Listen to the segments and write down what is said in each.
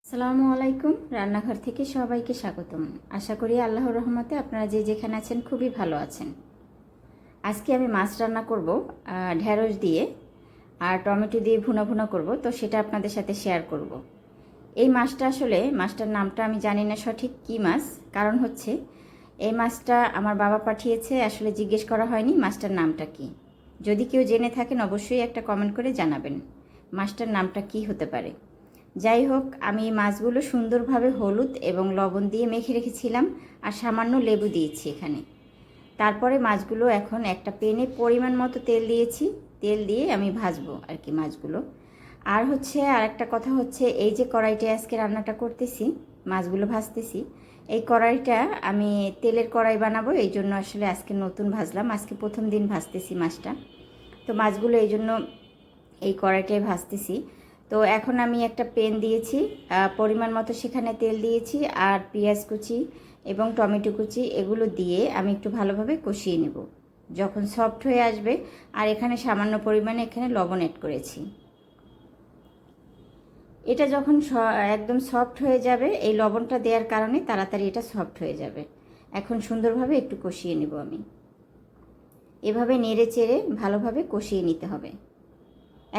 আসসালামু আলাইকুম। রান্নাঘর থেকে সবাইকে স্বাগতম। আশা করি আল্লাহর রহমতে আপনারা যে যেখানে আছেন খুবই ভালো আছেন। আজকে আমি মাছ রান্না করব ঢেঁড়স দিয়ে আর টমেটো দিয়ে ভুনা ভুনা করব, তো সেটা আপনাদের সাথে শেয়ার করব। এই মাছটা আসলে মাছটার নামটা আমি জানি না সঠিক কী মাছ, কারণ হচ্ছে এই মাছটা আমার বাবা পাঠিয়েছে, আসলে জিজ্ঞেস করা হয়নি মাছটার নামটা কি। যদি কেউ জেনে থাকেন অবশ্যই একটা কমেন্ট করে জানাবেন মাছটার নামটা কি হতে পারে। যাই হোক, আমি মাছগুলো সুন্দরভাবে হলুদ এবং লবণ দিয়ে মেখে রেখেছিলাম আর সামান্য লেবু দিয়েছি এখানে। তারপরে মাছগুলো এখন একটা প্যানে পরিমাণ মতো তেল দিয়েছি, তেল দিয়ে আমি ভাজবো আর কি মাছগুলো। আর হচ্ছে আর একটা কথা হচ্ছে, এই যে কড়াইটা আজকে রান্নাটা করতেছি, মাছগুলো ভাজতেছি, এই কড়াইটা আমি তেলের কড়াই বানাবো, এই জন্য আসলে আজকে নতুন ভাজলাম, আজকে প্রথম দিন ভাজতেছি মাছটা। তো মাছগুলো এই জন্য এই কড়াইটায় ভাজতেছি। তো এখন আমি একটা প্যান দিয়েছি, পরিমাণ মতো সেখানে তেল দিয়েছি আর পেঁয়াজ কুচি এবং টমেটো কুচি এগুলো দিয়ে আমি একটু ভালোভাবে কষিয়ে নেব যখন সফট হয়ে আসবে। আর এখানে সামান্য পরিমাণে এখানে লবণ অ্যাড করেছি। এটা যখন একদম সফট হয়ে যাবে, এই লবণটা দেওয়ার কারণে তাড়াতাড়ি এটা সফট হয়ে যাবে। এখন সুন্দরভাবে একটু কষিয়ে নেব আমি, এভাবে নেড়ে চেড়ে ভালোভাবে কষিয়ে নিতে হবে।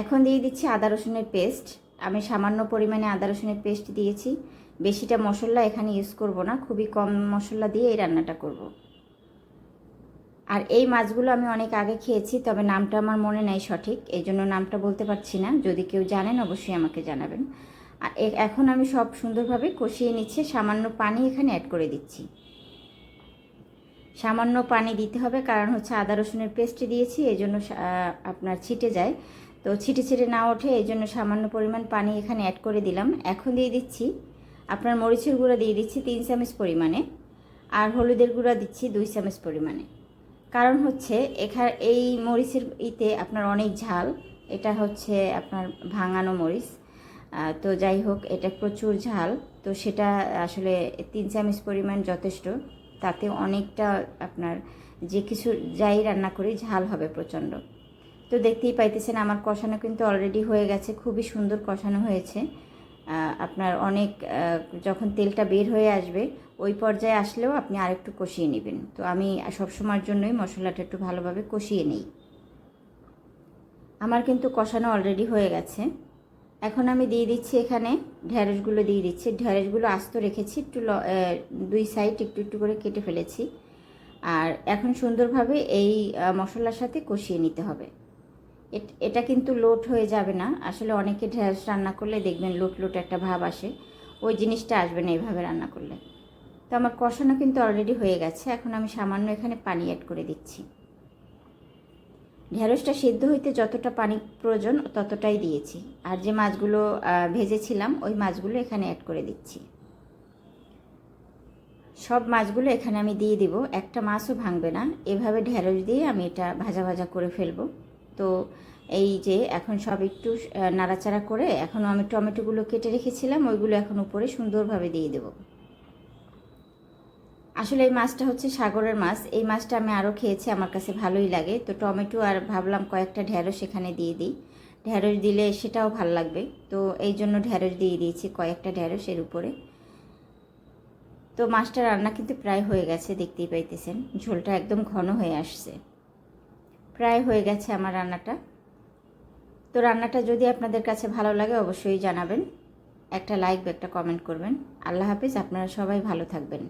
এখন দিয়ে দিচ্ছি আদা রসুনের পেস্ট। আমি সামান্য পরিমাণে আদা রসুনের পেস্ট দিয়েছি, বেশিটা মশলা এখানে ইউজ করব না, খুবই কম মশলা দিয়ে এই রান্নাটা করব। আর এই মাছগুলো আমি অনেক আগে খেয়েছি, তবে নামটা আমার মনে নাই সঠিক, এই জন্য নামটা বলতে পারছি না। যদি কেউ জানেন অবশ্যই আমাকে জানাবেন। আর এখন আমি সব সুন্দরভাবে কষিয়ে নিচ্ছি, সামান্য পানি এখানে অ্যাড করে দিচ্ছি। সামান্য পানি দিতে হবে, কারণ হচ্ছে আদা রসুনের পেস্ট দিয়েছি, এই জন্য আপনার ছিটে যায়, তো ছিটে ছিটে না ওঠে, এই জন্য সামান্য পরিমাণ পানি এখানে অ্যাড করে দিলাম। এখন দিয়ে দিচ্ছি আপনার মরিচের গুঁড়া দিয়ে দিচ্ছি 3 চামচ পরিমাণে, আর হলুদের গুঁড়া দিচ্ছি 2 চামচ পরিমাণে। কারণ হচ্ছে এই মরিচের আপনার অনেক ঝাল, এটা হচ্ছে আপনার ভাঙানো মরিচ, তো যাই হোক এটা প্রচুর ঝাল, তো সেটা আসলে 3 চামচ পরিমাণ যথেষ্ট। তাতে অনেকটা আপনার যে কিছু যাই রান্না করি ঝাল হবে প্রচণ্ড। তো দেখতেই পাইতেছেন আমার কষানো কিন্তু অলরেডি হয়ে গেছে, খুবই সুন্দর কষানো হয়েছে। আপনার অনেক যখন তেলটা বের হয়ে আসবে ওই পর্যায়ে আসলেও আপনি আরেকটু কষিয়ে নেবেন। তো আমি সবসময়ের জন্যই মশলাটা একটু ভালোভাবে কষিয়ে নিই। আমার কিন্তু কষানো অলরেডি হয়ে গেছে। এখন আমি দিয়ে দিচ্ছি এখানে ঢেঁড়সগুলো দিয়ে দিচ্ছি। ঢেঁড়সগুলো আস্ত রেখেছি, একটু 2 সাইড একটু একটু করে কেটে ফেলেছি। আর এখন সুন্দরভাবে এই মশলার সাথে কষিয়ে নিতে হবে। এটা কিন্তু লোট হয়ে যাবে না, আসলে অনেকে ঢেঁড়স রান্না করলে দেখবেন লোট লোট একটা ভাব আসে, ওই জিনিসটা আসবে না এইভাবে রান্না করলে। তো আমার কষানো কিন্তু অলরেডি হয়ে গেছে, এখন আমি সামান্য এখানে পানি অ্যাড করে দিচ্ছি। ঢেঁড়সটা সিদ্ধ হইতে যতটা পানি প্রয়োজন ততটাই দিয়েছি। আর যে মাছগুলো ভেজেছিলাম ওই মাছগুলো এখানে অ্যাড করে দিচ্ছি। সব মাছগুলো এখানে আমি দিয়ে দিব, একটা মাছও ভাঙবে না। এভাবে ঢেঁড়স দিয়ে আমি এটা ভাজা ভাজা করে ফেলবো। তো এই যে এখন সব একটু নাড়াচাড়া করে, এখনও আমি টমেটোগুলো কেটে রেখেছিলাম ওইগুলো এখন উপরে সুন্দরভাবে দিয়ে দেব। আসলে এই মাছটা হচ্ছে সাগরের মাছ, এই মাছটা আমি আরও খেয়েছি, আমার কাছে ভালোই লাগে। তো টমেটো আর ভাবলাম কয়েকটা ঢেঁড়স এখানে দিয়ে দিই, ঢেঁড়স দিলে সেটাও ভালো লাগবে, তো এই জন্য ঢেঁড়স দিয়ে দিয়েছি কয়েকটা ঢেঁড়স এর উপরে। তো মাছটা রান্না কিন্তু প্রায় হয়ে গেছে, দেখতেই পাইতেছেন ঝোলটা একদম ঘন হয়ে আসছে, প্রায় হয়ে গেছে আমার রান্নাটা। তো রান্নাটা যদি আপনাদের কাছে ভালো লাগে অবশ্যই জানাবেন, একটা লাইক বা একটা কমেন্ট করবেন। আল্লাহ হাফেজ, আপনারা সবাই ভালো থাকবেন।